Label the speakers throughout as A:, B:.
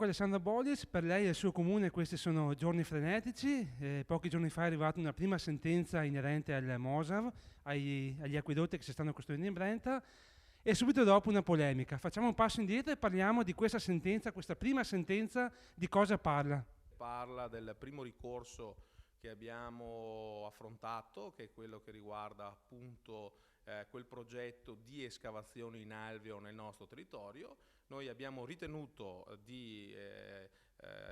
A: con Alessandra Bollis. Per lei e il suo comune questi sono giorni frenetici. Pochi giorni fa è arrivata una prima sentenza inerente al MOSAV, agli acquedotti che si stanno costruendo in Brenta, e subito dopo una polemica. Facciamo un passo indietro e parliamo di questa sentenza, questa prima sentenza, di cosa parla?
B: Parla del primo ricorso che abbiamo affrontato, che è quello che riguarda appunto quel progetto di escavazione in alveo nel nostro territorio. Noi abbiamo ritenuto di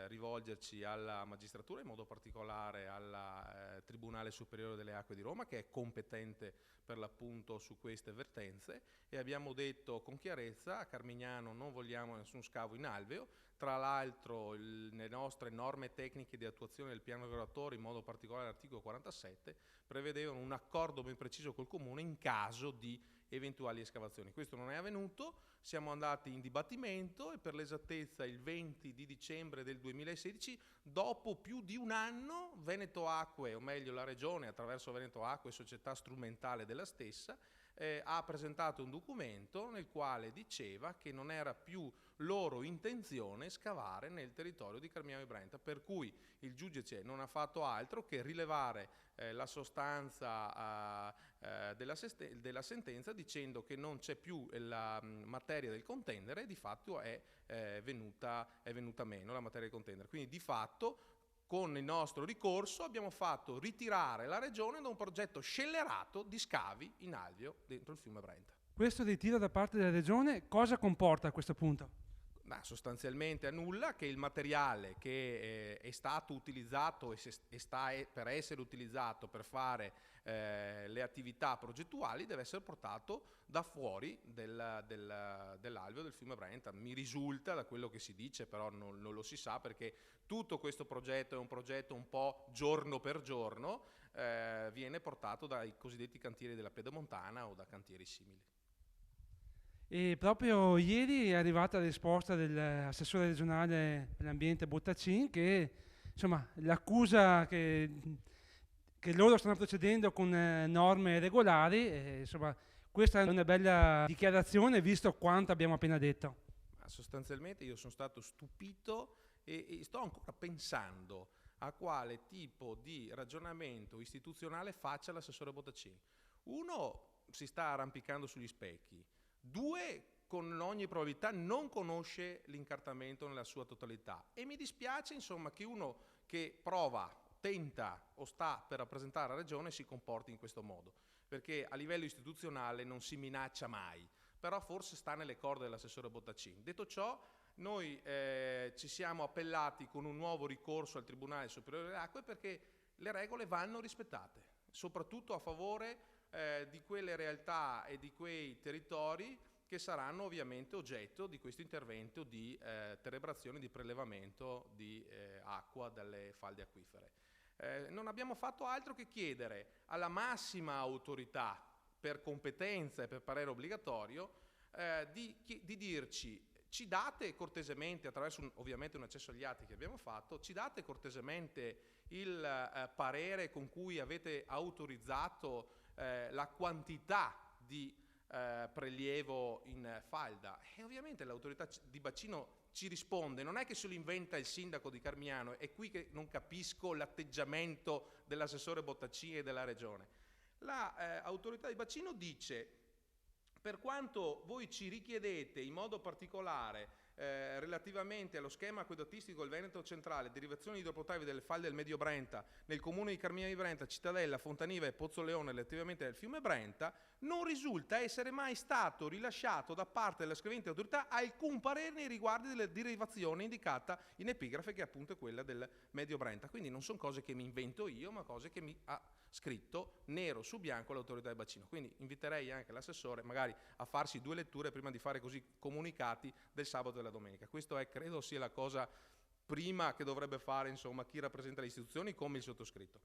B: rivolgerci alla magistratura, in modo particolare al Tribunale Superiore delle Acque di Roma, che è competente per l'appunto su queste vertenze, e abbiamo detto con chiarezza: a Carmignano non vogliamo nessun scavo in alveo. Tra l'altro le nostre norme tecniche di attuazione del piano regolatore, in modo particolare l'articolo 47, prevedevano un accordo ben preciso col Comune in caso di eventuali escavazioni. Questo non è avvenuto, siamo andati in dibattimento e per l'esattezza il 20 di dicembre del 2016, dopo più di un anno, Veneto Acque, o meglio la Regione attraverso Veneto Acque, società strumentale della stessa, ha presentato un documento nel quale diceva che non era più loro intenzione scavare nel territorio di Carmignano di Brenta, per cui il giudice non ha fatto altro che rilevare la sostanza della sentenza, dicendo che non c'è più la materia del contendere, e di fatto è venuta meno la materia del contendere. Quindi di fatto con il nostro ricorso abbiamo fatto ritirare la Regione da un progetto scellerato di scavi in alveo dentro il fiume Brenta.
A: Questo ritiro da parte della Regione cosa comporta a questo punto?
B: Sostanzialmente a nulla, che il materiale che è stato utilizzato e sta per essere utilizzato per fare le attività progettuali deve essere portato da fuori dell'alveo del fiume Brenta. Mi risulta, da quello che si dice, però non lo si sa, perché tutto questo progetto è un progetto un po' giorno per giorno, viene portato dai cosiddetti cantieri della Pedemontana o da cantieri simili.
A: E proprio ieri è arrivata la risposta dell'assessore regionale per l'ambiente Bottacin, che insomma l'accusa che loro stanno procedendo con norme regolari, insomma questa è una bella dichiarazione visto quanto abbiamo appena detto.
B: Sostanzialmente io sono stato stupito e sto ancora pensando a quale tipo di ragionamento istituzionale faccia l'assessore Bottacin. Uno, si sta arrampicando sugli specchi. Due, con ogni probabilità non conosce l'incartamento nella sua totalità, e mi dispiace insomma che uno che prova, tenta o sta per rappresentare la Regione si comporti in questo modo, perché a livello istituzionale non si minaccia mai, però forse sta nelle corde dell'assessore Bottacin. Detto ciò, noi ci siamo appellati con un nuovo ricorso al Tribunale Superiore delle Acque, perché le regole vanno rispettate, soprattutto a favore di quelle realtà e di quei territori che saranno ovviamente oggetto di questo intervento di terebrazione, di prelevamento di acqua dalle falde acquifere. Non abbiamo fatto altro che chiedere alla massima autorità per competenza e per parere obbligatorio di dirci: ci date cortesemente, attraverso ovviamente un accesso agli atti che abbiamo fatto, ci date cortesemente il parere con cui avete autorizzato la quantità di prelievo in falda. E ovviamente l'autorità di bacino ci risponde, non è che se lo inventa il sindaco di Carmignano, è qui che non capisco l'atteggiamento dell'assessore Bottacin e della Regione. L'autorità di bacino dice: per quanto voi ci richiedete in modo particolare relativamente allo schema acquedottistico del Veneto centrale, derivazioni idropotabili delle falde del Medio Brenta nel comune di Carmignano di Brenta, Cittadella, Fontaniva e Pozzoleone relativamente al fiume Brenta, non risulta essere mai stato rilasciato da parte della scrivente autorità alcun parere nei riguardi della derivazione indicata in epigrafe, che appunto è quella del Medio Brenta. Quindi non sono cose che mi invento io, ma cose che mi ha scritto nero su bianco l'autorità del bacino. Quindi inviterei anche l'assessore magari a farsi 2 letture prima di fare così comunicati del sabato e della domenica. Questo credo sia la cosa prima che dovrebbe fare insomma chi rappresenta le istituzioni come il sottoscritto.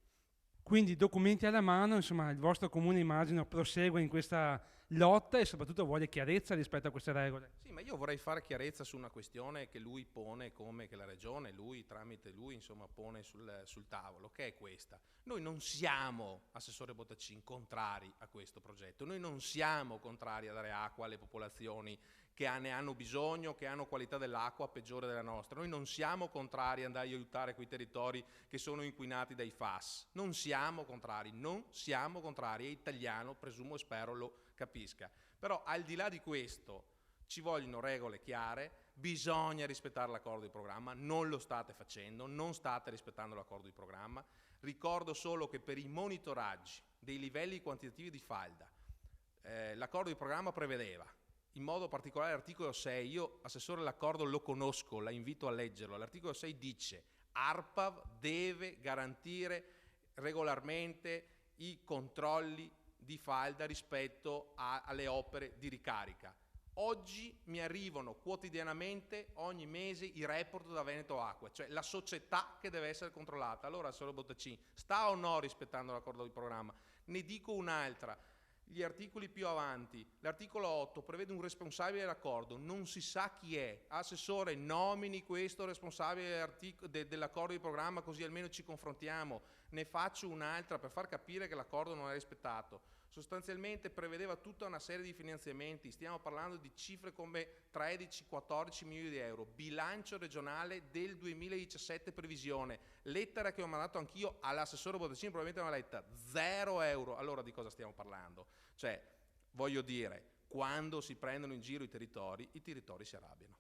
A: Quindi documenti alla mano, insomma il vostro comune immagino prosegue in questa lotta e soprattutto vuole chiarezza rispetto a queste regole.
B: Sì, ma io vorrei fare chiarezza su una questione che lui pone, come che la regione, tramite lui, insomma, pone sul tavolo, che è questa. Noi non siamo, assessore Bottacin, contrari a questo progetto, noi non siamo contrari a dare acqua alle popolazioni che ne hanno bisogno, che hanno qualità dell'acqua peggiore della nostra. Noi non siamo contrari ad andare a aiutare quei territori che sono inquinati dai FAS. Non siamo contrari, è italiano, presumo e spero lo capisca. Però al di là di questo ci vogliono regole chiare, bisogna rispettare l'accordo di programma, non lo state facendo, non state rispettando l'accordo di programma. Ricordo solo che per i monitoraggi dei livelli quantitativi di falda, l'accordo di programma prevedeva, in modo particolare l'articolo 6, io assessore l'accordo lo conosco, la invito a leggerlo, l'articolo 6 dice ARPAV deve garantire regolarmente i controlli di falda rispetto alle opere di ricarica. Oggi mi arrivano quotidianamente, ogni mese, i report da Veneto Acqua, cioè la società che deve essere controllata. Allora, assessore Bottacin, sta o no rispettando l'accordo di programma? Ne dico un'altra. Gli articoli più avanti, l'articolo 8 prevede un responsabile dell'accordo, non si sa chi è. Assessore, nomini questo responsabile dell'accordo di programma, così almeno ci confrontiamo. Ne faccio un'altra per far capire che l'accordo non è rispettato. Sostanzialmente prevedeva tutta una serie di finanziamenti, stiamo parlando di cifre come 13-14 milioni di euro, bilancio regionale del 2017 previsione, lettera che ho mandato anch'io all'assessore Bottacin, probabilmente una letta, 0 euro. Allora di cosa stiamo parlando? Cioè, voglio dire, quando si prendono in giro i territori si arrabbiano.